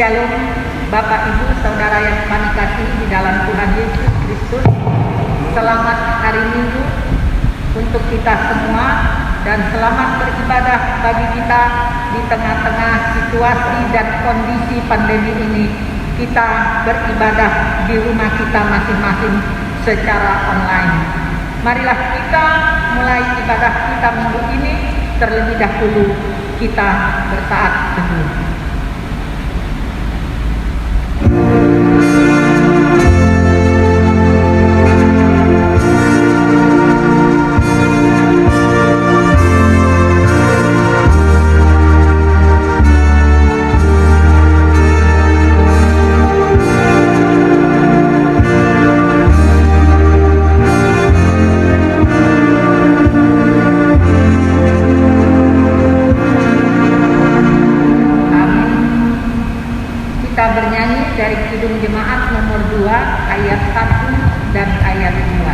Shalom Bapak Ibu Saudara yang kami kasihi di dalam Tuhan Yesus Kristus. Selamat hari Minggu untuk kita semua dan selamat beribadah bagi kita di tengah-tengah situasi dan kondisi pandemi ini. Kita beribadah di rumah kita masing-masing secara online. Marilah kita mulai ibadah kita minggu ini. Terlebih dahulu kita bersaat teduh. Dari Kidung Jemaat nomor 2 ayat 1 dan ayat 2.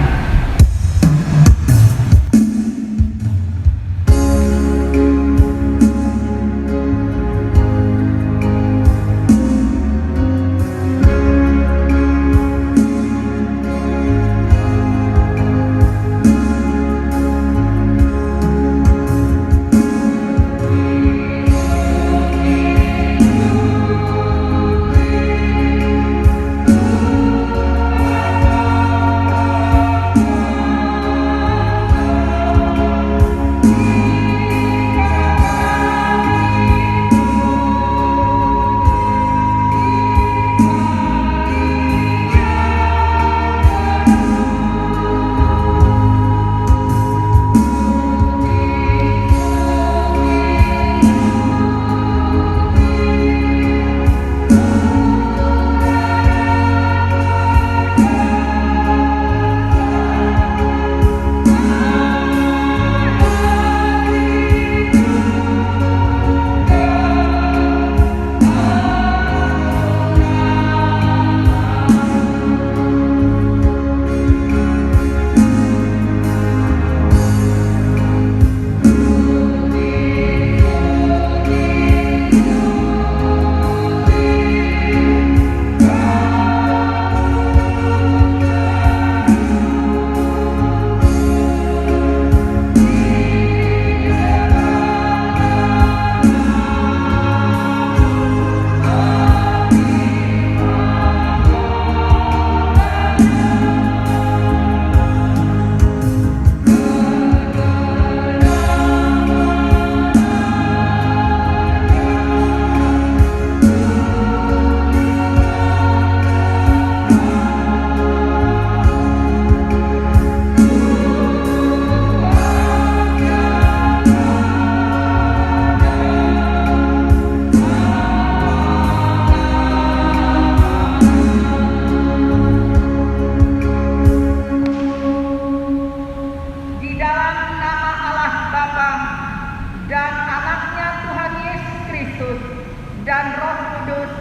Dan Roh Kudus,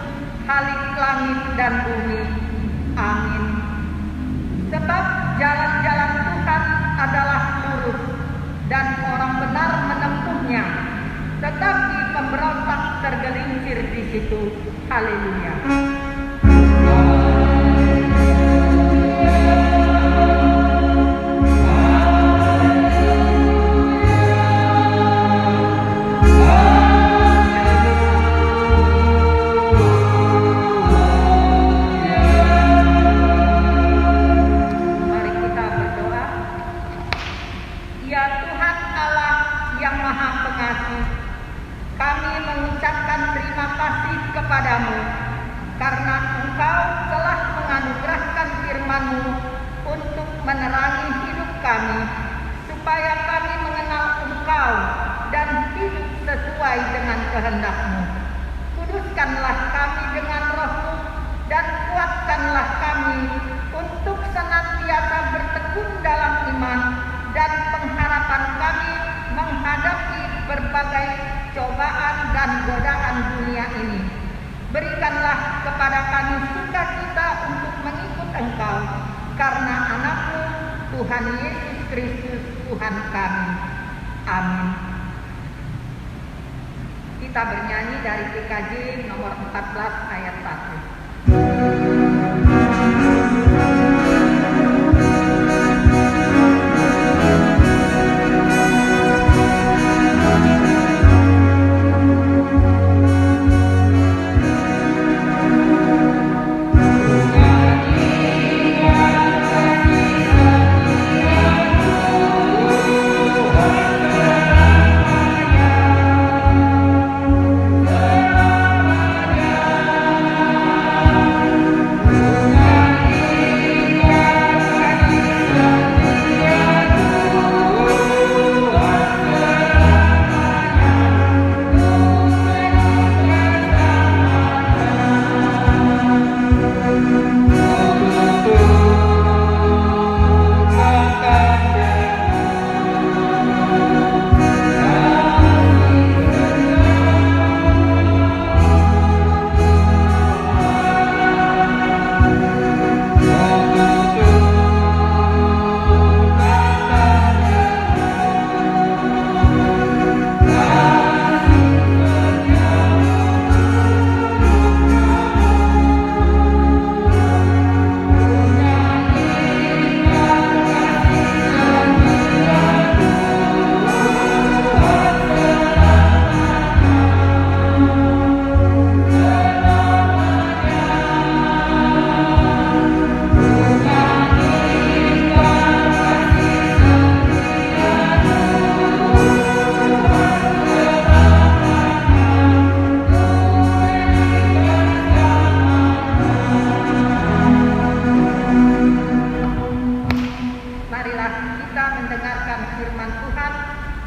Khalik langit dan bumi. Amin. Sebab jalan-jalan Tuhan adalah lurus dan orang benar menempuhnya, tetapi pemberontak tergelincir di situ. Haleluya. Kami mengucapkan terima kasih kepadamu karena Engkau telah menganugerahkan firman-Mu untuk menerangi hidup kami, supaya kami mengenal Engkau dan hidup sesuai dengan kehendak-Mu. Kuduskanlah kami dengan Roh-Mu dan kuatkanlah kami untuk senantiasa bertekun dalam iman dan pengharapan kami menghadapi berbagai cobaan dan godaan dunia ini. Berikanlah kepada kami sukacita untuk mengikut Engkau karena Anak-Mu Tuhan Yesus Kristus Tuhan kami. Amin. Kita bernyanyi dari PKJ nomor 14 ayat 1.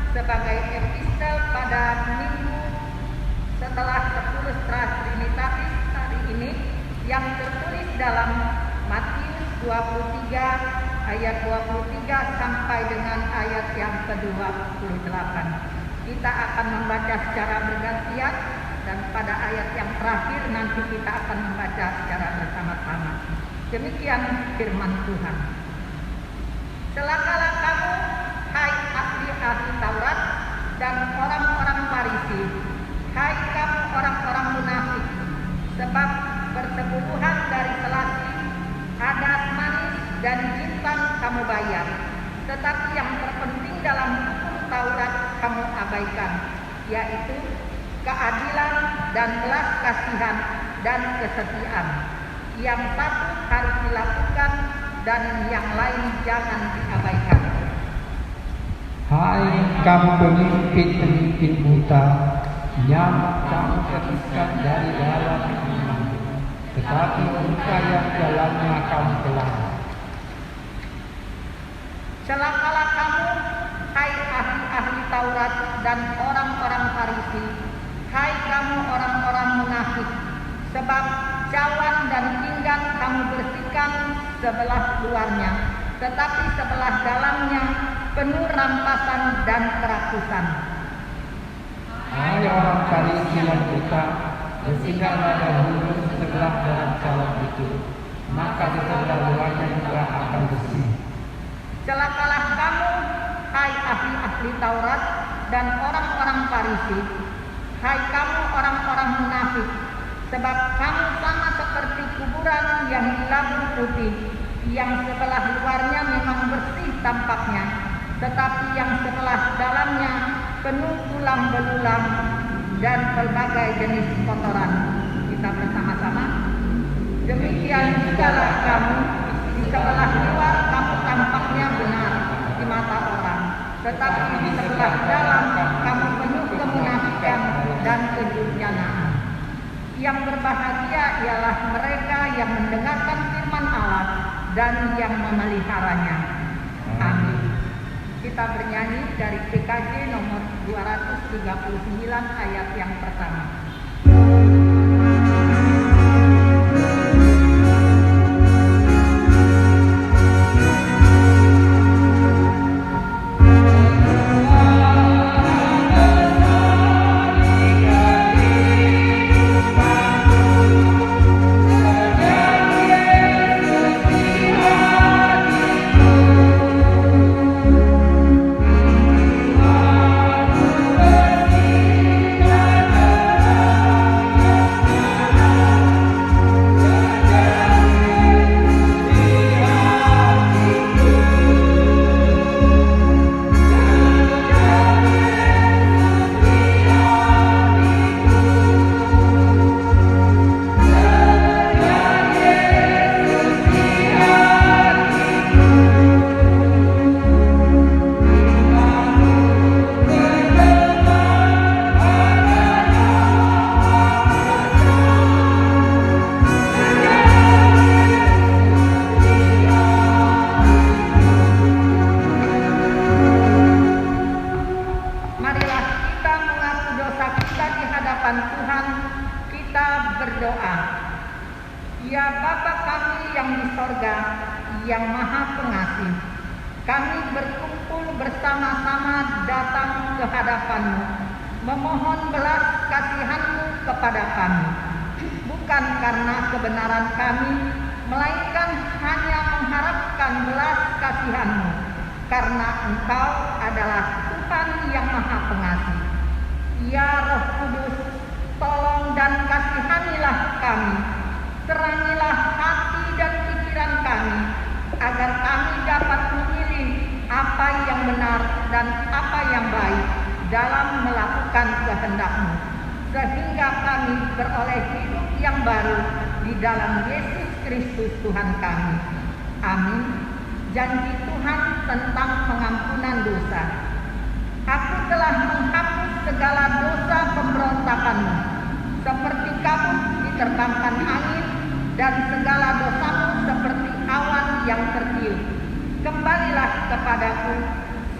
Sebagai epistel pada minggu setelah 10 Trinitatis hari ini yang tertulis dalam Matius 23 ayat 23 sampai dengan ayat yang ke-28. Kita akan membaca secara bergantian dan pada ayat yang terakhir nanti kita akan membaca secara bersama-sama. Demikian firman Tuhan. Celakalah kamu, hai ahli-ahli Taurat dan orang-orang Farisi, hai kamu orang-orang munafik, sebab persepuluhan dari selasi, adat manis dan jintan kamu bayar, tetapi yang terpenting dalam hukum Taurat kamu abaikan, yaitu keadilan dan belas kasihan dan kesetiaan. Yang satu harus dilakukan dan yang lain jangan diabaikan. Hai kamu pemimpin-pemimpin buta yang kamu terbitkan dari dalam iman, tetapi buta yang dalamnya kamu telah. Celakalah kamu, hai ahli-ahli Taurat dan orang-orang Farisi, hai kamu orang-orang munafik, sebab cawan dan pinggan kamu bersihkan sebelah luarnya, tetapi sebelah dalamnya penuh rampasan dan kerakusan. Hai orang Farisi yang buta, bersihkanlah dahulu sebelah dalam cawan itu, maka di sebelah luarnya juga akan bersih. Celakalah kamu, hai ahli-ahli Taurat dan orang-orang Farisi, hai kamu orang-orang munafik, sebab kamu sama seperti kuburan yang dilabur putih, yang sebelah luarnya memang bersih tampaknya, tetapi yang sebelah dalamnya penuh tulang belulang dan berbagai jenis kotoran. Kita bersama-sama. Demikian jugalah kamu, di sebelah luar kamu tampaknya benar di mata orang, tetapi di sebelah dalam kamu penuh kemunafikan dan kedurjanaan. Yang berbahagia ialah mereka yang mendengarkan firman Allah dan yang memeliharanya. Amin. Kita bernyanyi dari PKJ nomor 239 ayat yang pertama. hadapan Tuhan kita berdoa. Ya Bapa kami yang di sorga, yang maha pengasih, kami berkumpul bersama-sama datang ke hadapan-Mu, memohon belas kasihan-Mu kepada kami, bukan karena kebenaran kami, melainkan hanya mengharapkan belas kasihan-Mu, karena Engkau adalah Tuhan yang maha pengasih. Ya Roh Kudus, tolong dan kasihanilah kami, terangilah hati dan pikiran kami, agar kami dapat memilih apa yang benar dan apa yang baik dalam melakukan kehendak-Mu, sehingga kami beroleh hidup yang baru di dalam Yesus Kristus Tuhan kami. Amin. Janji Tuhan tentang pengampunan dosa. Aku telah menghapus segala dosa pemberontakan-Mu, seperti kabut diterbangkan angin, dan segala dosamu seperti awan yang tertiup. Kembalilah kepadaku,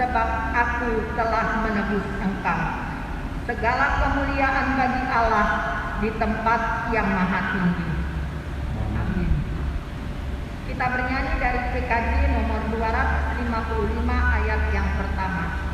sebab aku telah menebus engkau. Segala kemuliaan bagi Allah di tempat yang maha tinggi. Amin. Kita bernyanyi dari PKJ nomor 255 ayat yang pertama.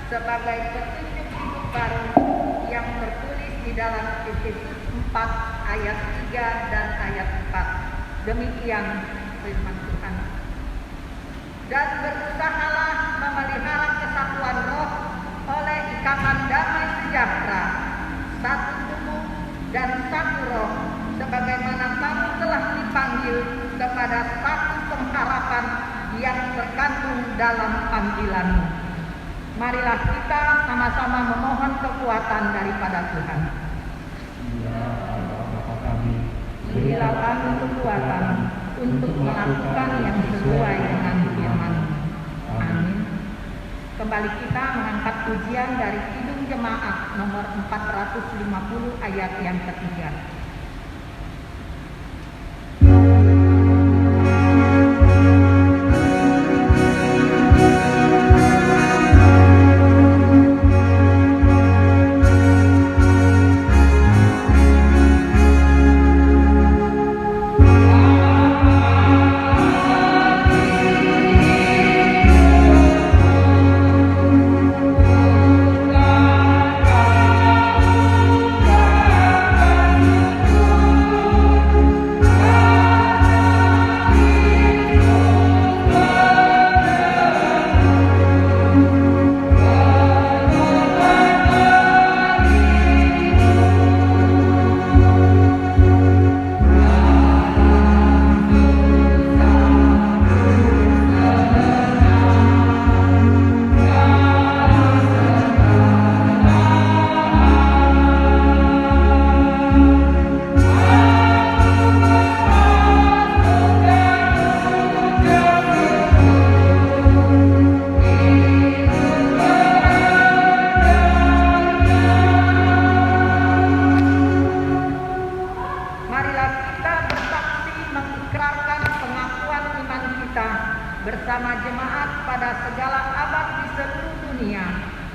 sebagai petunjuk hidup baru yang tertulis di dalam Efesus 4 ayat 3 dan ayat 4. Demikian firman Tuhan. Dan berusahalah memelihara kesatuan roh oleh ikatan damai sejahtera, satu tubuh dan satu roh, sebagaimana kamu telah dipanggil kepada satu pengharapan yang terkandung dalam panggilanmu. Marilah kita sama-sama memohon kekuatan daripada Tuhan. Ya Allah Bapa kami, Berilah kami kekuatan untuk melakukan yang sesuai dengan firman. Amin. Kembali kita mengangkat pujian dari Kidung Jemaat nomor 450 ayat yang ketiga.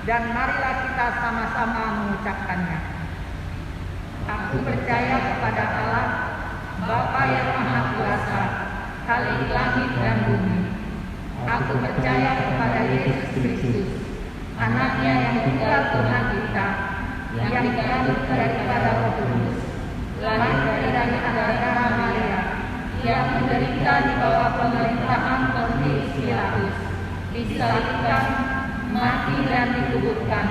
dan marilah kita sama-sama mengucapkannya. Aku percaya kepada Allah, Bapa yang Maha Kuasa, Khalik langit dan bumi. Aku percaya kepada Yesus Kristus, Anaknya yang tunggal Tuhan kita, yang dikandung daripada Roh Kudus, lahir dari Antara Maria, yang menderita di bawah pemerintahan Pontius Pilatus, disalibkan, mati dan dikuburkan,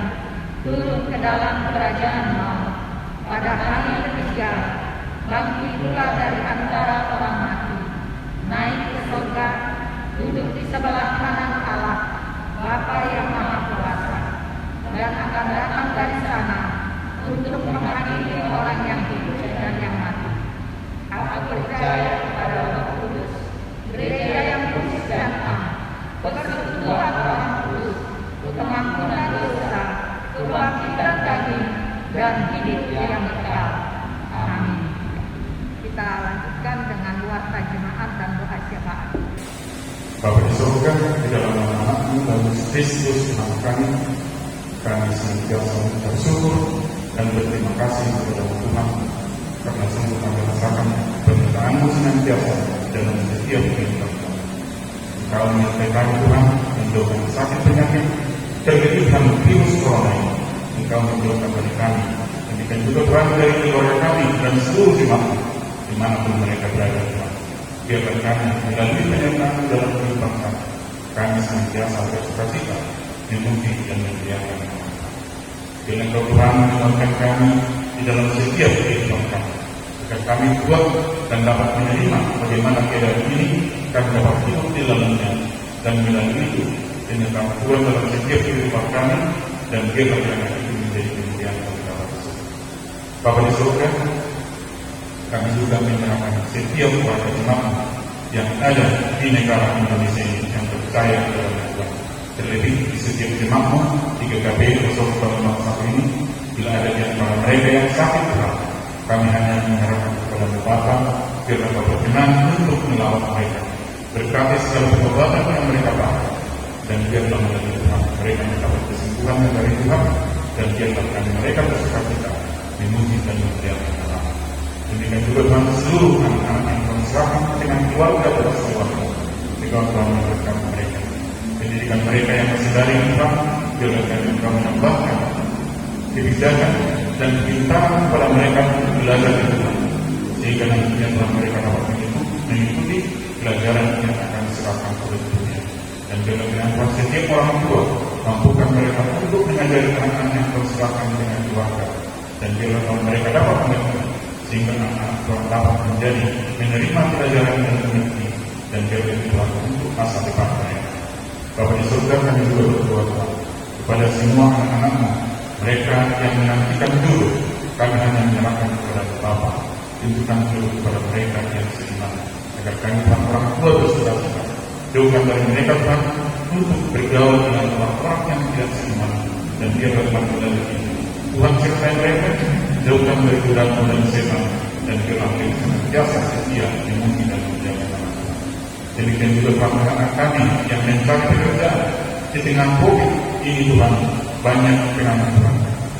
turun ke dalam kerajaan maut. Pada hari ketiga, bangkit pula dari antara orang mati, naik ke surga, duduk di sebelah kanan Allah, Bapa yang Maha Kuasa, dan akan datang dari sana untuk menghadiri orang yang hidup dan yang mati. Aku percaya kepada Roh Kudus, gereja yang kudus dan am, persekutuan Roh Kudus, pengampunan dosa, kebangkitan daging, dan hidup yang kekal. Amin. Kita lanjutkan dengan warta jemaat dan doa syafaat. Bapa di surga, di dalam nama Anakmu dan Kristus Tuhan kami senantiasa bersyukur dan berterima kasih kepada Tuhan karena sungguh kami rasakan penyertaan-Mu senantiasa dalam setiap kehidupan kami. Engkau menyertai kami Tuhan, menjauhkan sakit penyakit, terjadikan virus corona ini. Engkau menjauhkan dari kami, demikian juga Tuhan dari keluarga kami dan seluruh jemaat dimanapun mereka berada Tuhan. Biarkan kami melalui penyertaan dalam kehidupan kami senantiasa bersukacita, memuji dan memuliakan nama. Biarkan Engkau Tuhan menguatkan kami di dalam setiap kehidupan kami, agar kami kuat dan dapat menerima bagaimana keadaan ini, kami dapat hidup di dalamnya dan melalui itu penyertaan Tuhan dalam setiap kehidupan kami, dan biarlah kiranya itu menjadi kemuliaan bagi Bapa di surga. Bapa di surga, kami juga menyerahkan setiap warga jemaat yang ada di negara Indonesia ini yang percaya kepada Tuhan. Terlebih di setiap jemaat di GKP Kota satu ini, bila ada di antara mereka yang sakit berat, kami hanya mengharapkan kepada Bapa, biarlah Bapa berkenan untuk melawat mereka, berkati segala pengobatan yang mereka pakai, dan biarlah melalui Tuhan mereka mendapat kesembuhan dari Tuhan, dan biarlah kami mereka bersukacita memuji dan memuliakan Allah. Demikian juga Tuhan seluruh anak-anak yang kami serahkan dengan keluarga dan seluruhnya, Engkau telah memberkati mereka. Pendidikan mereka yang masih dari Tuhan, biarlah kami Engkau menambahkan kebijakan dan kepintaran kepada mereka untuk belajar di Tuhan, sehingga nantinya telah mereka dapat mengikuti pelajaran yang akan diserahkan oleh dunia. Dan biarlah dengan setiap orang tua mampukan mereka untuk mengajari anak-anak yang terserahkan dengan keluarga, dan biarlah mereka dapat mengerti, sehingga anak-anak Tuhan dapat menjadi menerima pelajaran dan mengerti, dan biarlah Tuhan untuk masa depan mereka. Bapa di surga, kami juga berdoa Tuhan kepada semua anak-anak-Mu, mereka yang menantikan dulu, kami hanya menyerahkan kepada Bapa, tunjukkan dulu kepada mereka yang seiman, agar kami Tuhan orang tua bersukacita, jauhkan dari mereka Tuhan untuk bergaul dengan orang-orang yang tidak seiman, dan biarlah Tuhan melalui itu Tuhan sertai mereka, jauhkan dari godaan dan setan, dan biarlah mereka senantiasa setia memuji dan menjaga nama Tuhan. Demikian juga anak-anak kami yang mencari pekerjaan di tengah COVID ini Tuhan, banyak pengamat Tuhan.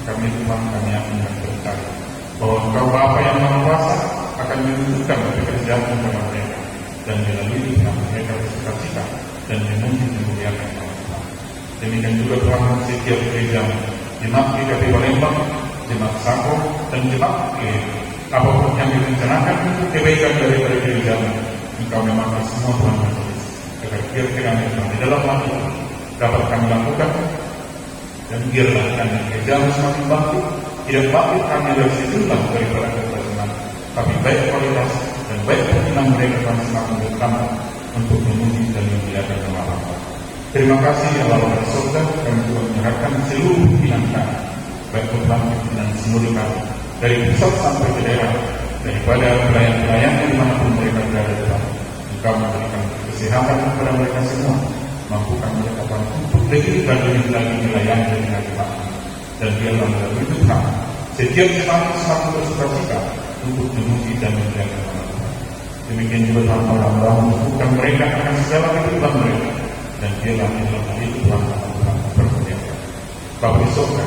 Kami Tuhan, kami akan percaya bahwa Engkau Bapa yang Maha Kuasa akan menunjukkan pekerjaan kepada mereka, dan melalui itu mereka bersukacita dan memuji dan memuliakan nama Tuhan. Demikian juga Tuhan setiap gereja, jemaat GKP Palembang, jemaat Sako, dan jemaat apapun yang direncanakan untuk kebaikan daripada gereja, Engkau memangkan semua Tuhan Yesus, agar kira-kiranya Tuhan di dalam hal itu dapat kami lakukan, dan biarlah kami gereja semakin bangkit, tidak bangkit kami dari sejumlah daripada keberhasilan, tapi baik kualitas dan baik keinginan mereka kami semakin bertambah untuk memuji dan memuliakan nama Allah. Terima kasih ya Allah dari surga, kami juga menyerahkan seluruh pimpinan kami, baik pembangkit dan seluruh kami, dari pusat sampai ke daerah, daripada pelayan-pelayan dimanapun mereka berada Tuhan. Engkau memberikan kesehatan kepada mereka semua, mampukan mereka Tuhan untuk lebih dan lebih lagi melayani dengan Tuhan, dan biarlah melalui Tuhan setiap jemaat semakin bersukacita untuk memuji dan memuliakan nama Tuhan. Demikian juga Tuhan Allah mampukan mereka akan segala kehidupan mereka, dan biarlah dalam hal itu Tuhan bermuliakan. Bapa di surga,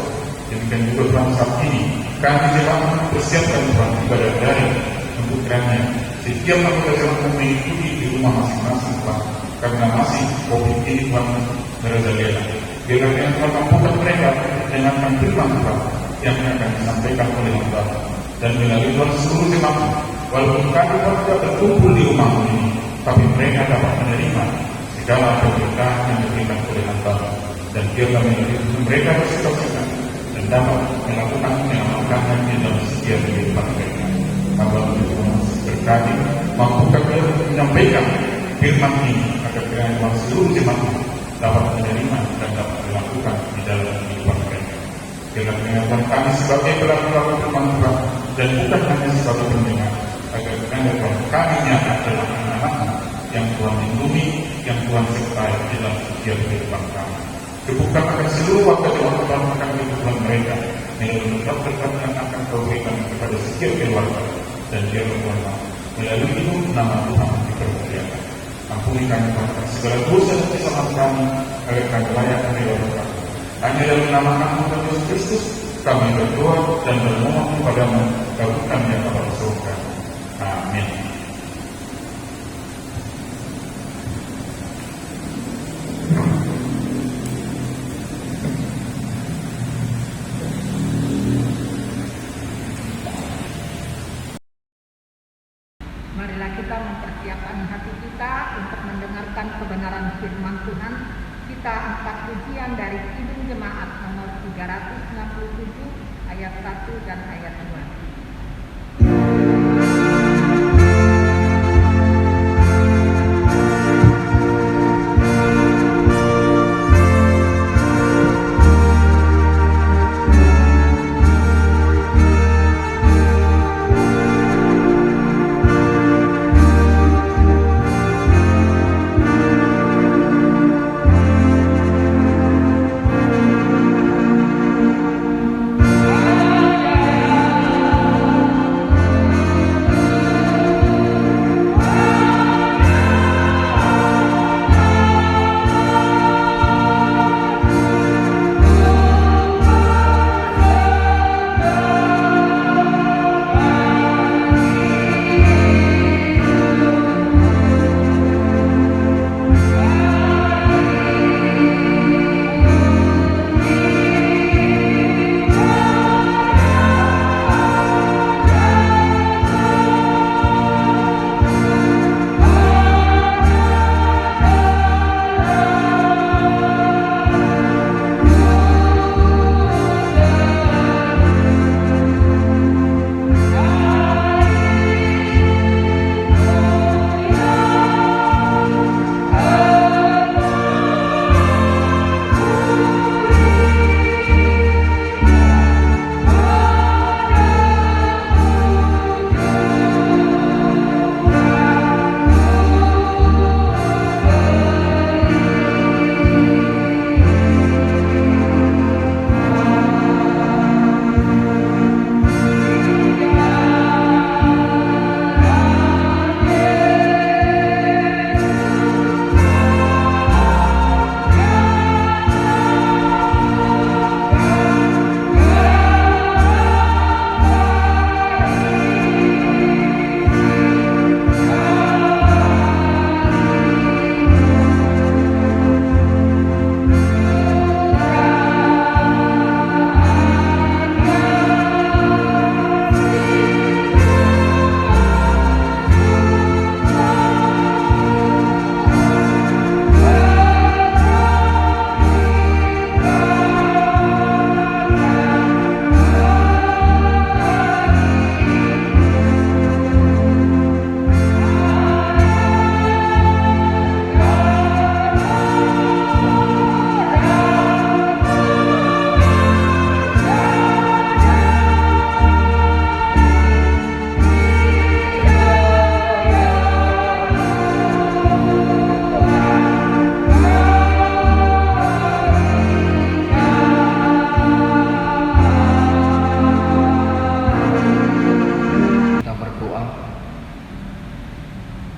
demikian juga Tuhan saat ini kami jemaat persiapkan Tuhan ibadah daring untuk kiranya setiap anggota jemaat mengikuti di rumah masing-masing Tuhan, karena masih COVID ini Tuhan merajalela. Biarlah Tuhan mampukan mereka dengan firman Tuhan yang akan disampaikan oleh hamba, dan melalui Tuhan seluruh jemaat, walaupun kami tidak berkumpul di rumah ini, tapi mereka dapat menerima segala pemberitahan yang diberikan oleh hamba, dan biarlah melalui mereka bersuka-cita dan dapat melakukan pengamalkan di dalam setiap kehidupan mereka. Hamba berkati mampukan mereka menyampaikan firman ini agar kiranya seluruh jemaat dapat menerima dan dapat dilakukan di dalam kehidupan mereka. Biarlah kiranya kami sebagai pelaku firman Tuhan dan bukan hanya sebagai pendengar, agar kiranya kami nyata dalam anak-anak yang Tuhan lindungi, yang Tuhan sertai di dalam setiap kehidupan kami. Dibuka akan seluruh warga Tuhan akan kehidupan mereka, melalui berkat yang akan kau berikan kepada setiap keluarga, dan biarlah Tuhan melalui itu nama Tuhan dipermuliakan. Ampuni kami Tuhan segala dosa dan kesalahan kami, agar kami layak menerima Tuhan. Hanya dalam nama Tuhan Yesus Kristus kami berdoa dan bermohon kepadamu, kabulkan ya Bapa di surga. Amin. Marilah kita mempersiapkan hati kita untuk mendengarkan kebenaran firman Tuhan. Kita angkat pujian dari Kidung Jemaat nomor 367 ayat 1 dan ayat 2.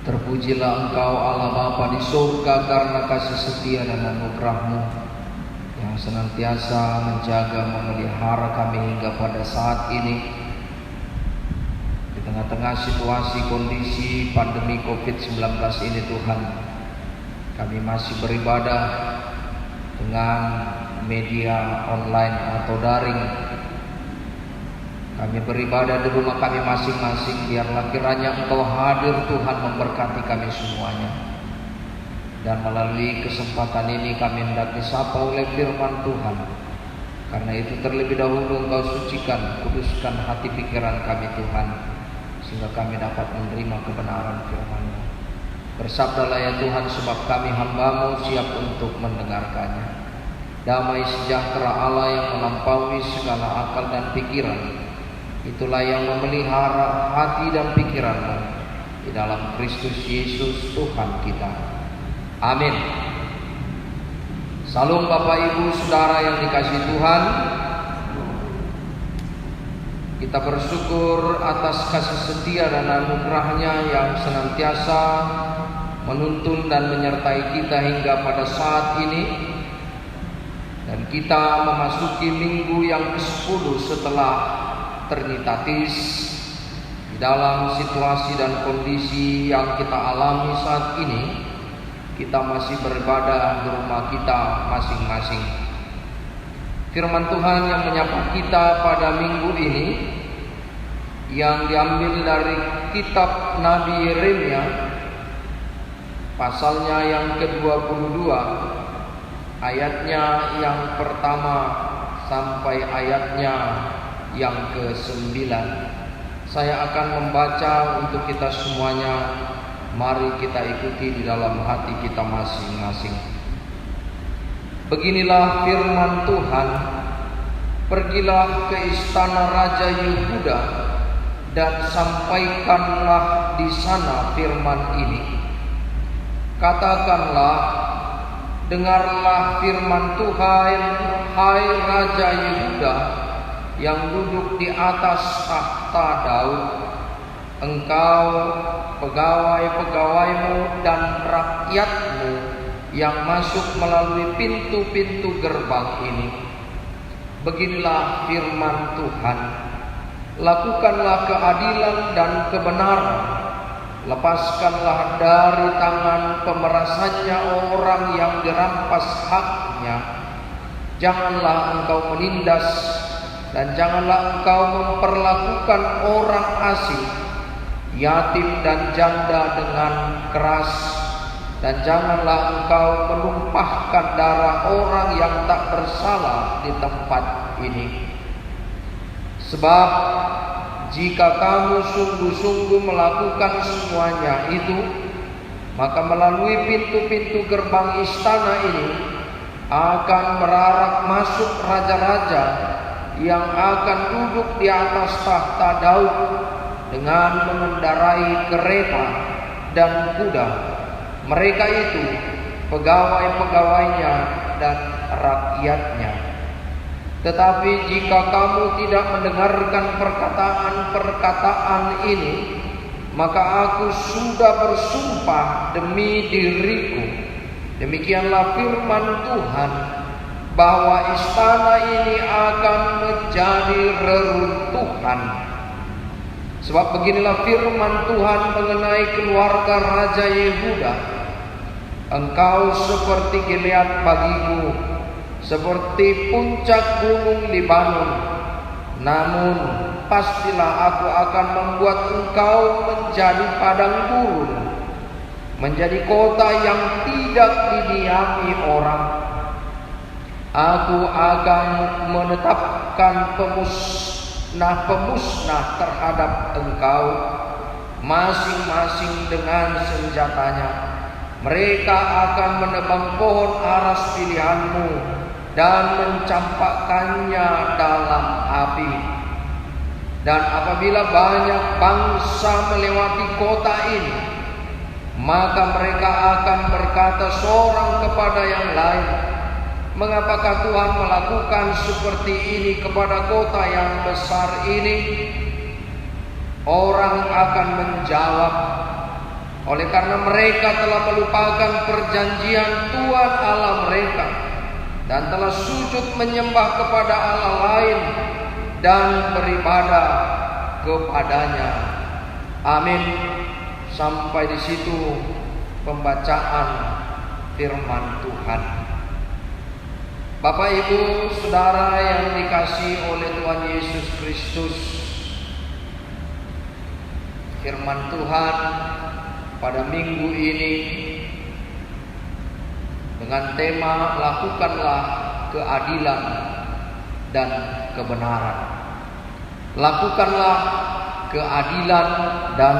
Terpujilah Engkau Allah Bapa di surga karena kasih setia dan anugerah-Mu yang yang senantiasa menjaga memelihara kami hingga pada saat ini. Di tengah-tengah situasi kondisi pandemi COVID-19 ini Tuhan, kami masih beribadah dengan media online atau daring. Kami beribadah di rumah kami masing-masing. Biarlah kiranya Engkau hadir Tuhan memberkati kami semuanya. Dan melalui kesempatan ini kami hendak disapa oleh firman Tuhan. Karena itu terlebih dahulu Engkau sucikan, kuduskan hati pikiran kami Tuhan, sehingga kami dapat menerima kebenaran firman-Mu. Bersabdalah ya Tuhan, sebab kami hamba-Mu siap untuk mendengarkannya. Damai sejahtera Allah yang melampaui segala akal dan pikiran, itulah yang memelihara hati dan pikiran-Mu di dalam Kristus Yesus Tuhan kita. Amin. Salam Bapak Ibu Saudara yang dikasihi Tuhan. Kita bersyukur atas kasih setia dan anugerah-Nya yang senantiasa menuntun dan menyertai kita hingga pada saat ini. Dan kita memasuki minggu yang ke-10 setelah Trinitatis. Di dalam situasi dan kondisi yang kita alami saat ini, kita masih beribadah di rumah kita masing-masing. Firman Tuhan yang menyapa kita pada minggu ini, yang diambil dari kitab Nabi Yeremia, pasalnya yang ke-22, ayatnya yang pertama sampai ayatnya yang ke-9. Saya akan membaca untuk kita semuanya. Mari kita ikuti di dalam hati kita masing-masing. Beginilah firman Tuhan. Pergilah ke istana Raja Yehuda dan sampaikanlah di sana firman ini. Katakanlah, dengarlah firman Tuhan, hai Raja Yehuda yang duduk di atas tahta Daud. Engkau, pegawai-pegawaimu dan rakyatmu yang masuk melalui pintu-pintu gerbang ini. Beginilah firman Tuhan. Lakukanlah keadilan dan kebenaran. Lepaskanlah dari tangan pemerasannya orang yang dirampas haknya. Janganlah engkau menindas dan janganlah engkau memperlakukan orang asing, yatim dan janda dengan keras, dan janganlah engkau menumpahkan darah orang yang tak bersalah di tempat ini. Sebab jika kamu sungguh-sungguh melakukan semuanya itu, maka melalui pintu-pintu gerbang istana ini akan merarak masuk raja-raja yang akan duduk di atas tahta Daud dengan mengendarai kereta dan kuda. Mereka itu pegawai-pegawainya dan rakyatnya. Tetapi jika kamu tidak mendengarkan perkataan-perkataan ini, maka aku sudah bersumpah demi diriku, demikianlah firman Tuhan, bahwa istana ini akan menjadi reruntuhan. Sebab beginilah firman Tuhan mengenai keluarga Raja Yehuda. Engkau seperti Gilead bagiku, seperti puncak gunung Libanon. Namun pastilah aku akan membuat engkau menjadi padang gurun, menjadi kota yang tidak didiami orang. Aku akan menetapkan pemusnah terhadap engkau, masing-masing dengan senjatanya. Mereka akan menebang pohon aras pilihanmu dan mencampakkannya dalam api. Dan apabila banyak bangsa melewati kota ini, maka mereka akan berkata seorang kepada yang lain, mengapakah Tuhan melakukan seperti ini kepada kota yang besar ini? Orang akan menjawab, oleh karena mereka telah melupakan perjanjian Tuhan Allah mereka dan telah sujud menyembah kepada Allah lain dan beribadah kepadanya. Amin. Sampai di situ pembacaan firman Tuhan. Bapak, Ibu, Saudara yang dikasihi oleh Tuhan Yesus Kristus, firman Tuhan pada minggu ini dengan tema lakukanlah keadilan dan kebenaran. Lakukanlah keadilan dan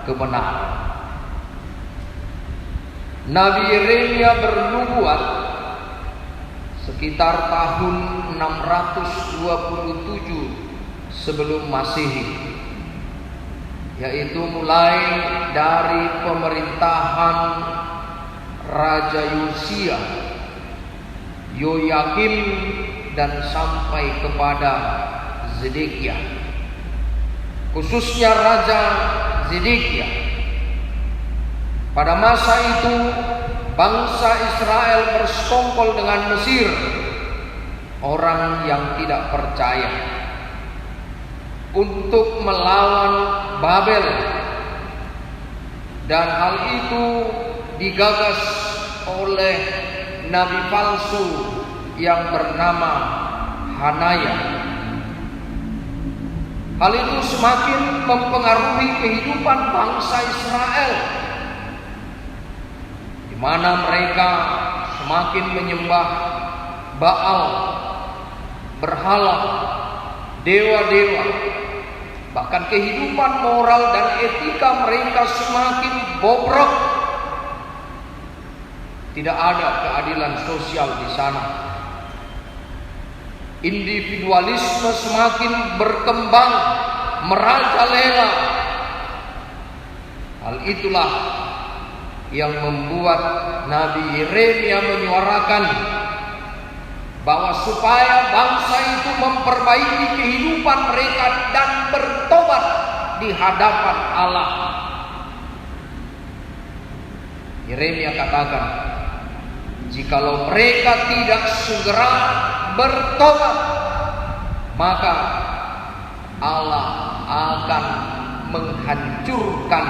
kebenaran. Nabi Yeremia bernubuat sekitar tahun 627 sebelum Masehi, yaitu mulai dari pemerintahan Raja Yosia, Yoyakim, dan sampai kepada Zedekia. Khususnya Raja Zedekia. Pada masa itu bangsa Israel bersekongkol dengan Mesir, orang yang tidak percaya, untuk melawan Babel. Dan hal itu digagas oleh nabi palsu yang bernama Hanaya. Hal itu semakin mempengaruhi kehidupan bangsa Israel, di mana mereka semakin menyembah Baal, berhala, dewa-dewa. Bahkan kehidupan moral dan etika mereka semakin bobrok. Tidak ada keadilan sosial di sana. Individualisme semakin berkembang, merajalela. Hal itulah yang membuat Nabi Yeremia menyuarakan bahwa supaya bangsa itu memperbaiki kehidupan mereka dan bertobat di hadapan Allah. Yeremia katakan, jikalau mereka tidak segera bertobat, maka Allah akan menghancurkan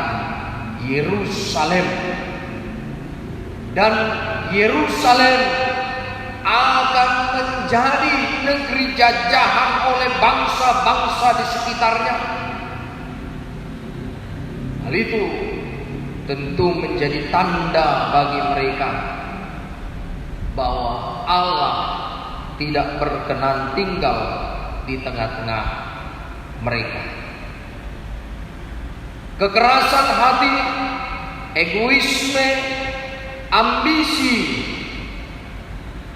Yerusalem, dan Yerusalem akan menjadi negeri jajahan oleh bangsa-bangsa di sekitarnya. Hal itu tentu menjadi tanda bagi mereka bahwa Allah tidak berkenan tinggal di tengah-tengah mereka. Kekerasan hati, egoisme, ambisi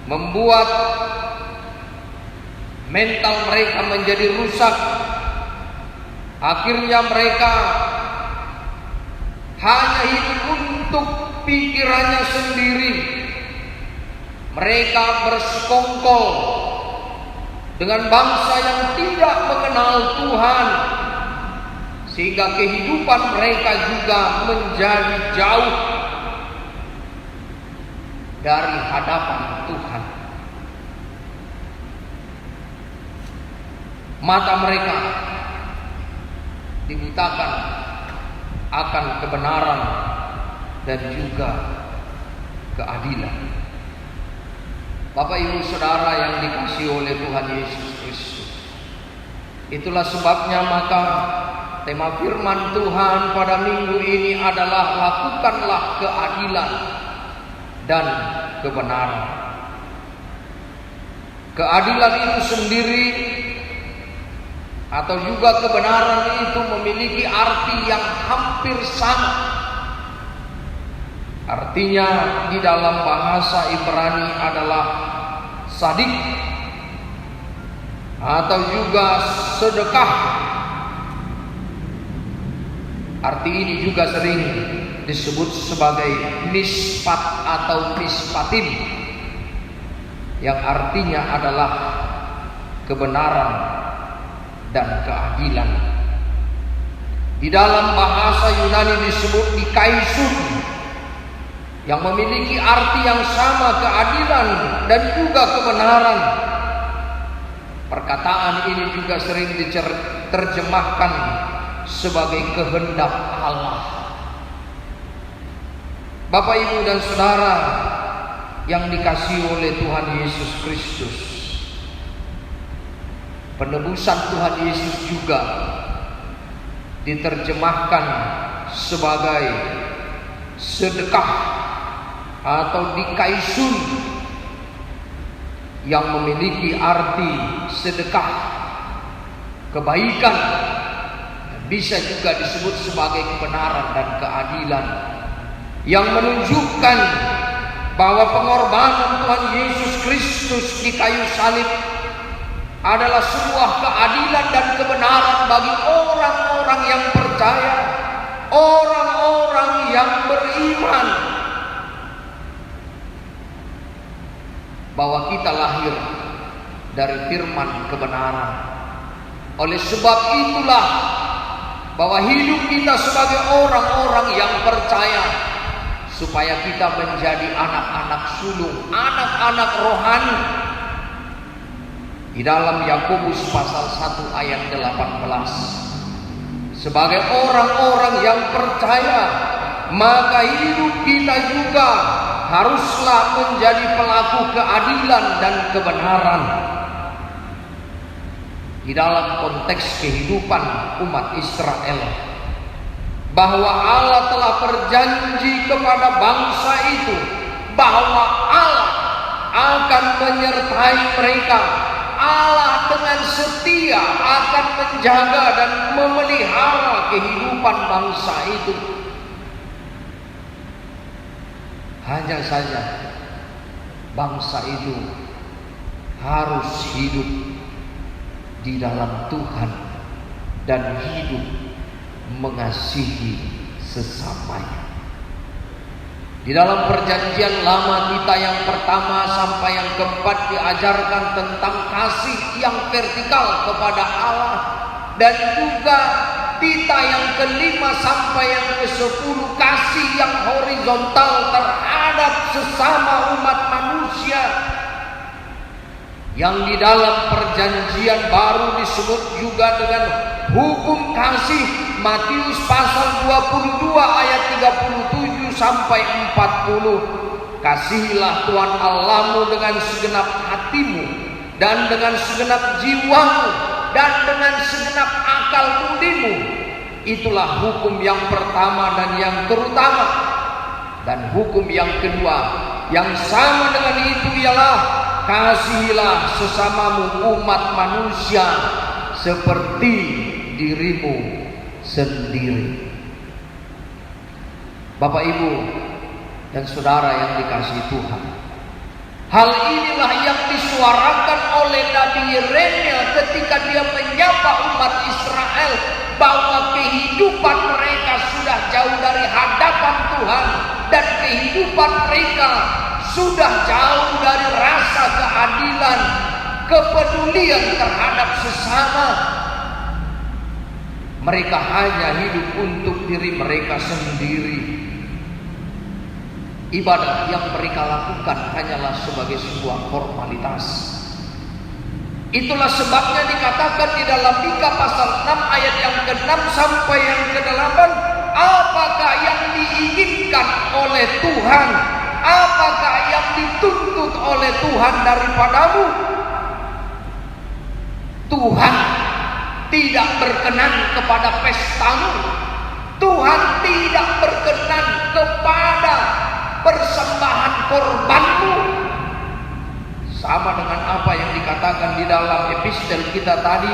membuat mental mereka menjadi rusak. Akhirnya mereka hanya hidup untuk pikirannya sendiri. Mereka bersekongkol dengan bangsa yang tidak mengenal Tuhan, sehingga kehidupan mereka juga menjadi jauh dari hadapan Tuhan. Mata mereka dibutakan akan kebenaran dan juga keadilan. Bapak, Ibu, Saudara yang dikasihi oleh Tuhan Yesus Kristus, itulah sebabnya maka tema firman Tuhan pada minggu ini adalah lakukanlah keadilan dan kebenaran. Keadilan itu sendiri atau juga kebenaran itu memiliki arti yang hampir sama. Artinya di dalam bahasa Ibrani adalah sadik atau juga sedekah. Arti ini juga sering disebut sebagai mispat atau mispatim, yang artinya adalah kebenaran dan keadilan. Di dalam bahasa Yunani disebut dikaisun, yang memiliki arti yang sama, keadilan dan juga kebenaran. Perkataan ini juga sering diterjemahkan sebagai kehendak Allah. Bapak, Ibu, dan Saudara yang dikasihi oleh Tuhan Yesus Kristus, penebusan Tuhan Yesus juga diterjemahkan sebagai sedekah atau dikaisun, yang memiliki arti sedekah, kebaikan, bisa juga disebut sebagai kebenaran dan keadilan, yang menunjukkan bahwa pengorbanan Tuhan Yesus Kristus di kayu salib adalah sebuah keadilan dan kebenaran bagi orang-orang yang percaya, orang-orang yang beriman, bahwa kita lahir dari firman kebenaran. Oleh sebab itulah bahwa hidup kita sebagai orang-orang yang percaya, supaya kita menjadi anak-anak sulung, anak-anak rohani. Di dalam Yakobus pasal 1 ayat 18, sebagai orang-orang yang percaya, maka hidup kita juga haruslah menjadi pelaku keadilan dan kebenaran. Di dalam konteks kehidupan umat Israel, bahwa Allah telah berjanji kepada bangsa itu bahwa Allah akan menyertai mereka. Allah dengan setia akan menjaga dan memelihara kehidupan bangsa itu. Hanya saja bangsa itu harus hidup di dalam Tuhan dan hidup mengasihi sesamanya. Di dalam perjanjian lama kita yang pertama sampai yang keempat diajarkan tentang kasih yang vertikal kepada Allah, dan juga kita yang kelima sampai yang ke-10 kasih yang horizontal terhadap sesama umat manusia, yang di dalam perjanjian baru disebut juga dengan hukum kasih. Matius pasal 22 ayat 37 sampai 40. Kasihilah Tuhan Allahmu dengan segenap hatimu, dan dengan segenap jiwamu, dan dengan segenap akal budimu. Itulah hukum yang pertama dan yang terutama. Dan hukum yang kedua yang sama dengan itu ialah kasihilah sesamamu umat manusia seperti dirimu sendiri. Bapak, Ibu, dan Saudara yang dikasihi Tuhan, hal inilah yang disuarakan oleh Nabi Yeremia ketika dia menyapa umat Israel bahwa kehidupan mereka sudah jauh dari hadapan Tuhan, dan kehidupan mereka sudah jauh dari rasa keadilan, kepedulian terhadap sesama. Mereka hanya hidup untuk diri mereka sendiri. Ibadah yang mereka lakukan hanyalah sebagai sebuah formalitas. Itulah sebabnya dikatakan di dalam Mika pasal 6 ayat yang ke-6 sampai yang ke-8, apakah yang diinginkan oleh Tuhan? Apakah yang dituntut oleh Tuhan daripadamu? Tuhan tidak berkenan kepada pestamu. Tuhan tidak berkenan kepada persembahan korbanmu. Sama dengan apa yang dikatakan di dalam epistel kita tadi,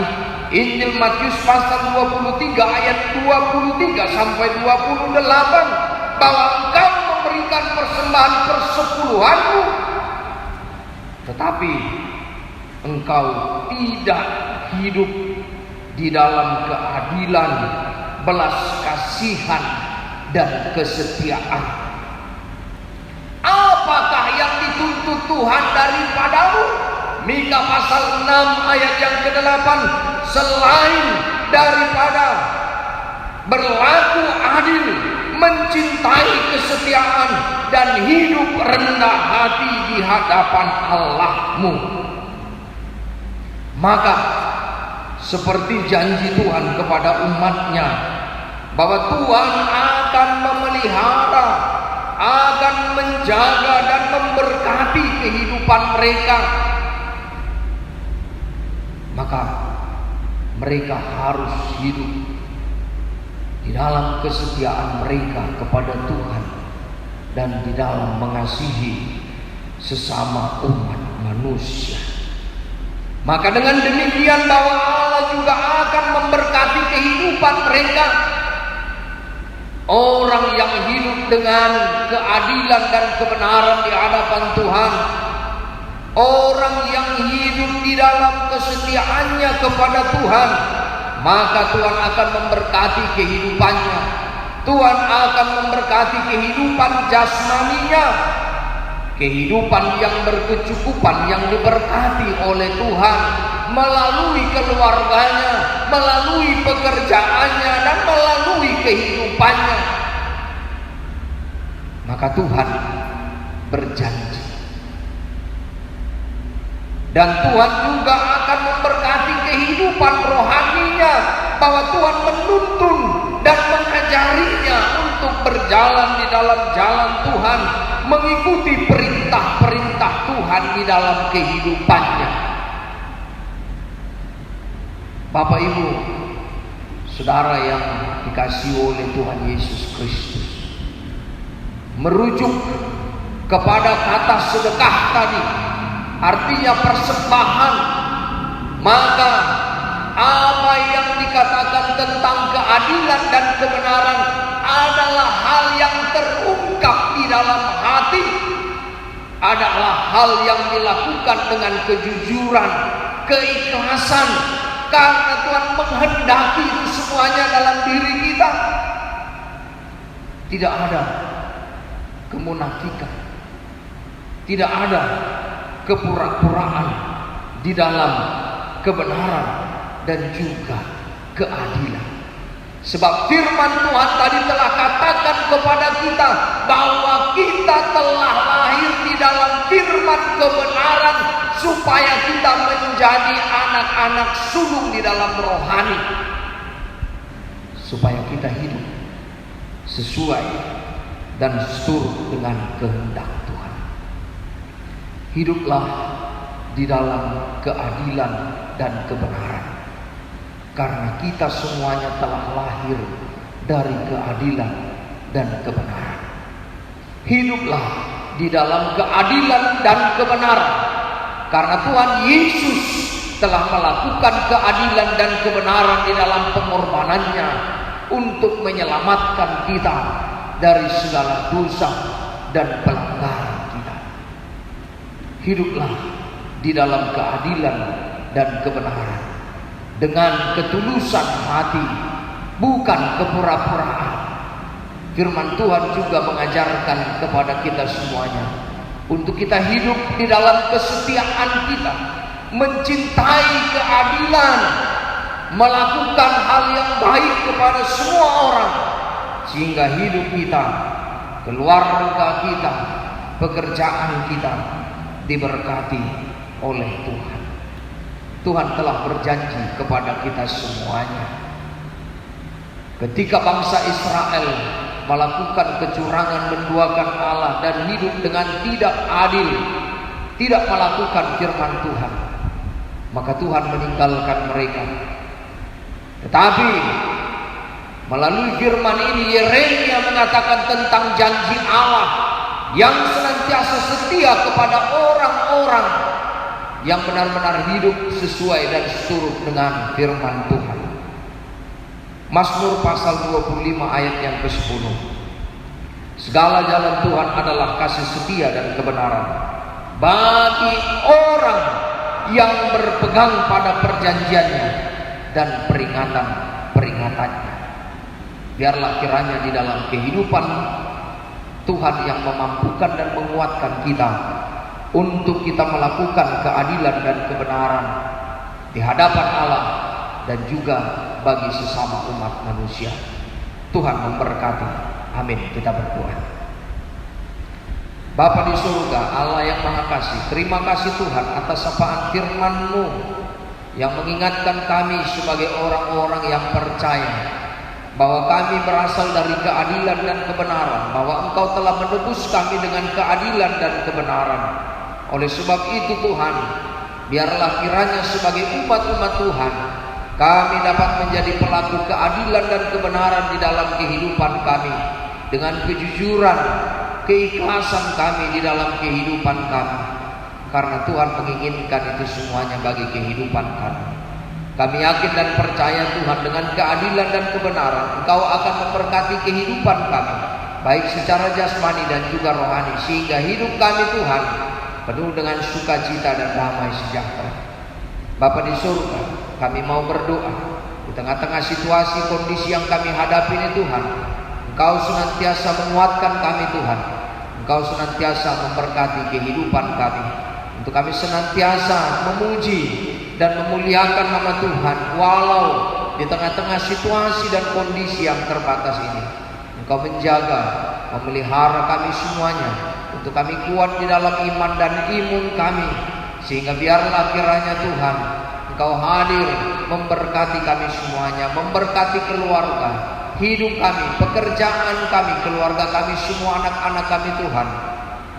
Injil Matius pasal 23 ayat 23 sampai 28, bahwa engkau memberikan persembahan persepuluhanmu, tetapi engkau tidak hidup di dalam keadilan, belas kasihan, dan kesetiaan. Apakah yang dituntut Tuhan daripadamu? Mika pasal 6 ayat yang ke-8, selain daripada berlaku adil, mencintai kesetiaan, dan hidup rendah hati di hadapan Allahmu. Maka seperti janji Tuhan kepada umatnya, bahwa Tuhan akan memelihara, akan menjaga dan memberkati kehidupan mereka, maka mereka harus hidup di dalam kesetiaan mereka kepada Tuhan dan di dalam mengasihi sesama umat manusia. Maka dengan demikian bahwa Allah juga akan memberkati kehidupan mereka. Orang yang hidup dengan keadilan dan kebenaran di hadapan Tuhan, orang yang hidup di dalam kesetiaannya kepada Tuhan, maka Tuhan akan memberkati kehidupannya. Tuhan akan memberkati kehidupan jasmaninya, kehidupan yang berkecukupan, yang diberkati oleh Tuhan melalui keluarganya, melalui pekerjaannya, dan melalui kehidupannya. Maka Tuhan berjanji, dan Tuhan juga akan memberkati kehidupan rohaninya, bahwa Tuhan menuntun dan mengajarinya untuk berjalan di dalam jalan Tuhan, mengikuti perintah-perintah Tuhan di dalam kehidupannya. Bapak Ibu, saudara yang dikasihi oleh Tuhan Yesus Kristus, merujuk kepada kata sedekah tadi, artinya persembahan, maka apa yang dikatakan tentang keadilan dan kebenaran adalah hal yang terungkap di dalam hati, adalah hal yang dilakukan dengan kejujuran, keikhlasan, karena Tuhan menghendaki itu semuanya dalam diri kita. Tidak ada kemunafikan, tidak ada kepura-puraan di dalam kebenaran dan juga keadilan. Sebab firman Tuhan tadi telah katakan kepada kita bahwa kita telah lahir di dalam firman kebenaran, supaya kita menjadi anak-anak sulung di dalam rohani, supaya kita hidup sesuai dan seturut dengan kehendak Tuhan. Hiduplah di dalam keadilan dan kebenaran, karena kita semuanya telah lahir dari keadilan dan kebenaran. Hiduplah di dalam keadilan dan kebenaran, karena Tuhan Yesus telah melakukan keadilan dan kebenaran di dalam pengorbanannya untuk menyelamatkan kita dari segala dosa dan pelanggaran kita. Hiduplah di dalam keadilan dan kebenaran dengan ketulusan hati, bukan kepura-puraan. Firman Tuhan juga mengajarkan kepada kita semuanya untuk kita hidup di dalam kesetiaan kita, mencintai keadilan, melakukan hal yang baik kepada semua orang, sehingga hidup kita, keluarga kita, pekerjaan kita diberkati oleh Tuhan. Tuhan telah berjanji kepada kita semuanya. Ketika bangsa Israel melakukan kecurangan, menduakan Allah, dan hidup dengan tidak adil, tidak melakukan firman Tuhan, maka Tuhan meninggalkan mereka. Tetapi melalui firman ini Yeremia mengatakan tentang janji Allah yang senantiasa setia kepada orang-orang yang benar-benar hidup sesuai dan seturut dengan firman Tuhan. Mazmur pasal 25 ayat yang ke-10. Segala jalan Tuhan adalah kasih setia dan kebenaran bagi orang yang berpegang pada perjanjiannya dan peringatan-peringatannya. Biarlah kiranya di dalam kehidupan Tuhan yang memampukan dan menguatkan kita untuk kita melakukan keadilan dan kebenaran di hadapan Allah dan juga bagi sesama umat manusia. Tuhan memberkati. Amin. Kita berdoa. Bapa di surga, Allah yang Maha Kasih, terima kasih Tuhan atas sapaan firman-Mu yang mengingatkan kami sebagai orang-orang yang percaya bahwa kami berasal dari keadilan dan kebenaran, bahwa Engkau telah menebus kami dengan keadilan dan kebenaran. Oleh sebab itu Tuhan, biarlah kiranya sebagai umat-umat Tuhan, kami dapat menjadi pelaku keadilan dan kebenaran di dalam kehidupan kami, dengan kejujuran, keikhlasan kami di dalam kehidupan kami, karena Tuhan menginginkan itu semuanya bagi kehidupan kami. Kami yakin dan percaya Tuhan, dengan keadilan dan kebenaran Engkau akan memberkati kehidupan kami, baik secara jasmani dan juga rohani, sehingga hidup kami Tuhan penuh dengan sukacita dan damai sejahtera. Bapa di surga, kami mau berdoa di tengah-tengah situasi kondisi yang kami hadapi ini Tuhan, Engkau senantiasa menguatkan kami Tuhan, Engkau senantiasa memberkati kehidupan kami, untuk kami senantiasa memuji dan memuliakan nama Tuhan walau di tengah-tengah situasi dan kondisi yang terbatas ini. Engkau menjaga, memelihara kami semuanya, untuk kami kuat di dalam iman dan imun kami, sehingga biarlah kiranya Tuhan Engkau hadir memberkati kami semuanya, memberkati keluarga, hidup kami, pekerjaan kami, keluarga kami, semua anak-anak kami Tuhan.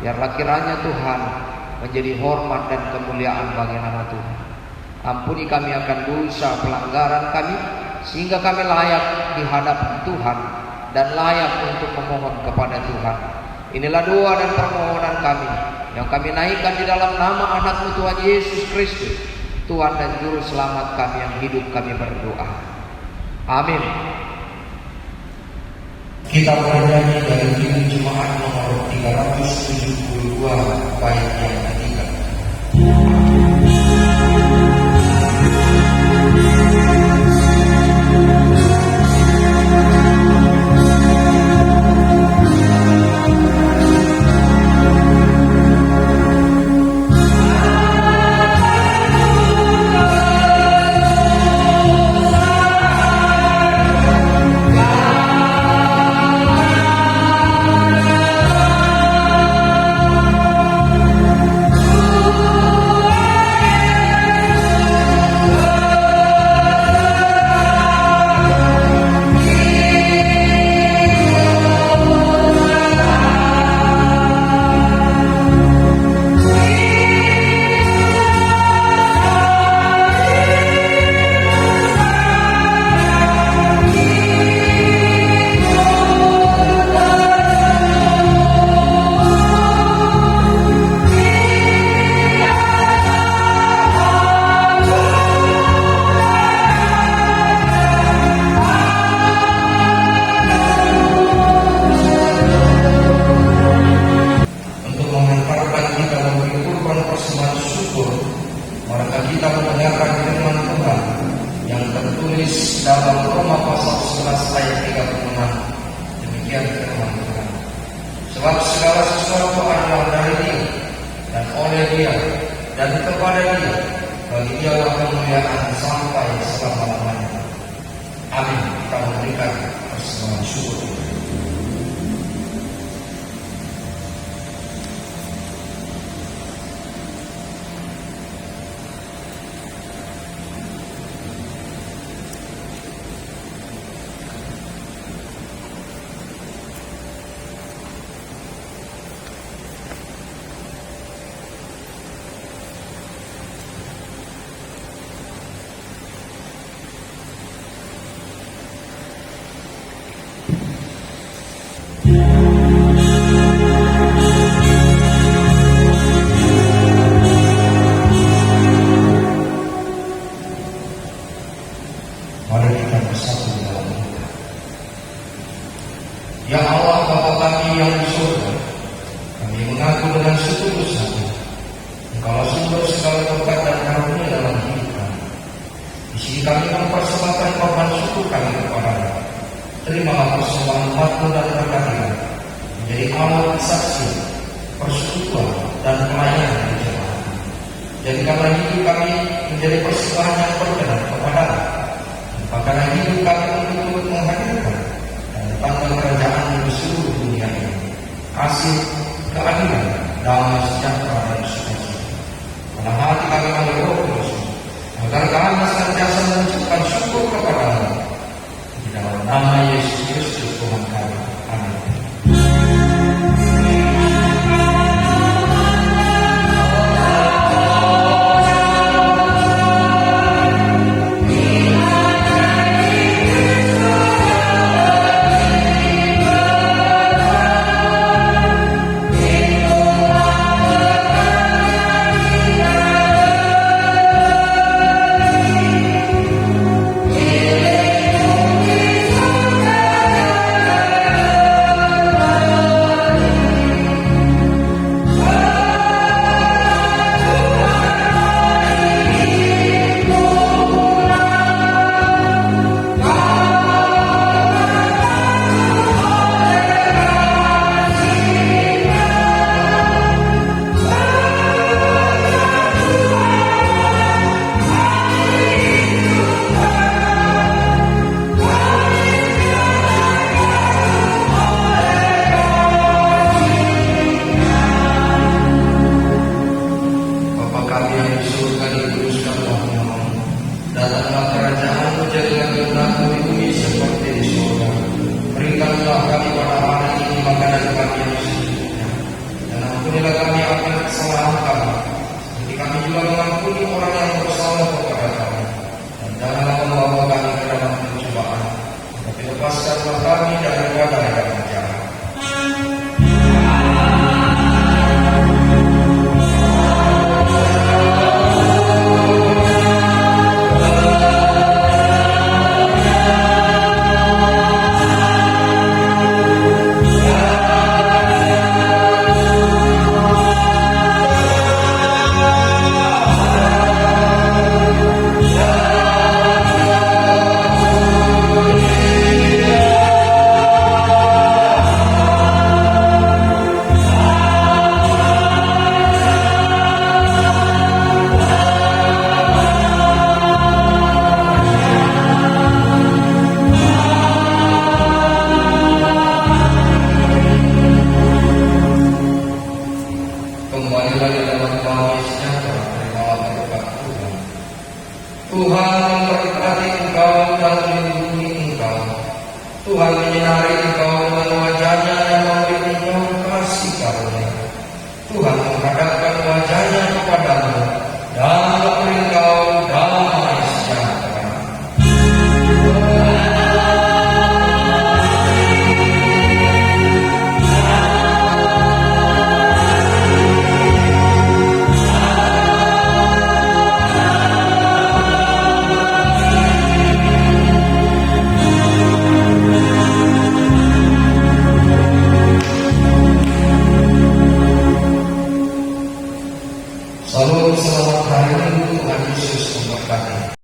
Biarlah kiranya Tuhan menjadi hormat dan kemuliaan bagi nama Tuhan. Ampuni kami akan dosa pelanggaran kami, sehingga kami layak di hadapan Tuhan dan layak untuk memohon kepada Tuhan. Inilah doa dan permohonan kami yang kami naikkan di dalam nama anak-Mu Tuhan Yesus Kristus, Tuhan dan Juru Selamat kami yang hidup, kami berdoa. Amin. Kita bernyanyi dari Injil Jemaat nomor 372 bait yang ketiga. Sebab segala sesuatu adalah dari Dia dan oleh Dia dan kepada Dia. Bagi Dialah kemuliaan sampai selama-lamanya. Amin. Kita memberikan persembahan syukur. Mari kita bersatu di dalam doa. Ya Allah, Bapa kami yang di surga, kami mengaku dengan setulus hati Engkaulah sumber segala berkat dan karunia dalam hidup kami. Di sini kami mempersembahkan korban syukur kami kepada-Mu. Terimalah persembahan umat-Mu dan berkati-Mu menjadi awal kesaksian, persekutuan dan pelayanan di jemaat. Jadikanlah hidup kami menjadi persembahan yang berkenan kepada-Mu. Maka hidup kami untuk menghadirkan dan datangkan kerajaan-Mu kasih, keadilan, damai sejahtera dan sukacita. Pada hati kami oleh Roh Kudus, agar kami senantiasa mengucapkan syukur kepada-Mu. Di dalam nama Yesus Kristus Tuhan kami. Amin. Datanglah kerajaan-Mu, jadilah kehendak-Mu di bumi seperti di surga. Berikanlah kami pada hari ini makanan kami yang secukupnya, dan ampunilah kami akan kesalahan kami, seperti kami juga mengampuni orang yang bersalah kepada kami. Dan janganlah membawa kami ke dalam pencobaan, tetapi lepaskanlah kami daripada yang jahat. Kembalilah di dalam damai sejahtera, terimalah berkat Tuhan. Tuhan memberkati engkau dan melindungi engkau. Tuhan menyinari engkau dengan wajah-Nya dan memberi engkau kasih karunia. Tuhan menghadapkan wajah-Nya kepadamu dan memberi engkau damai sejahtera. Salam, selamat hari Minggu, Tuhan Yesus memberkati.